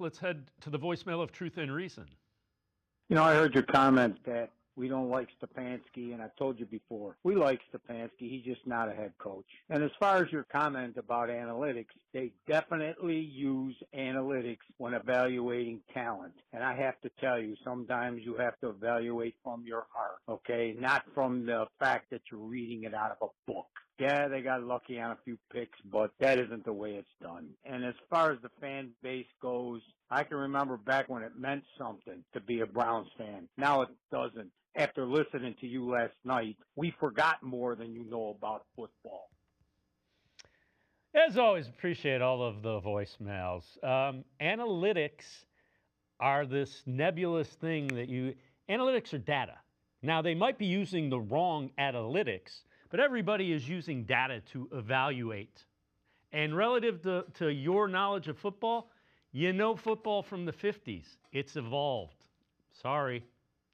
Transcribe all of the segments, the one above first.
Let's head to the voicemail of Truth and Reason. You know, I heard your comment that we don't like Stefanski, and I've told you before, we like Stefanski. He's just not a head coach. And as far as your comment about analytics, they definitely use analytics when evaluating talent. And I have to tell you, sometimes you have to evaluate from your heart, okay? Not from the fact that you're reading it out of a book. Yeah, they got lucky on a few picks, but that isn't the way it's done. And as far as the fan base goes, I can remember back when it meant something to be a Browns fan. Now it doesn't. After listening to you last night, we forgot more than you know about football. As always, appreciate all of the voicemails. Analytics are this nebulous thing that analytics are data. Now, they might be using the wrong analytics, but everybody is using data to evaluate. And relative to your knowledge of football, you know football from the 50s. It's evolved. Sorry.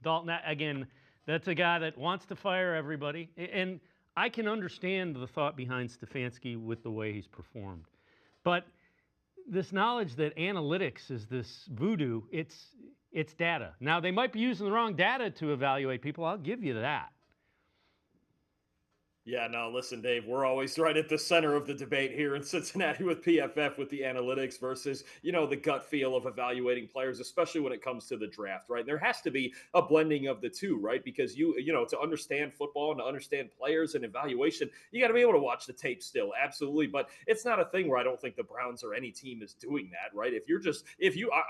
Dalton, again, that's a guy that wants to fire everybody. And I can understand the thought behind Stefanski with the way he's performed. But this knowledge that analytics is this voodoo, it's data. Now, they might be using the wrong data to evaluate people. I'll give you that. Yeah, no, listen, Dave, we're always right at the center of the debate here in Cincinnati with PFF with the analytics versus, the gut feel of evaluating players, especially when it comes to the draft, right? There has to be a blending of the two, right? Because to understand football and to understand players and evaluation, you got to be able to watch the tape still, absolutely. But it's not a thing where I don't think the Browns or any team is doing that, right?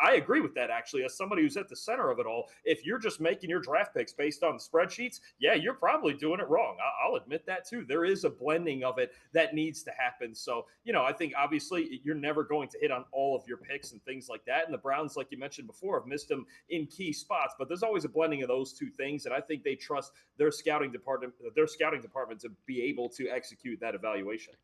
I agree with that actually, as somebody who's at the center of it all. If you're just making your draft picks based on spreadsheets, yeah, you're probably doing it wrong. I'll admit that too. There is a blending of it that needs to happen. So, I think obviously you're never going to hit on all of your picks and things like that. And the Browns, like you mentioned before, have missed them in key spots, but there's always a blending of those two things. And I think they trust their scouting department to be able to execute that evaluation.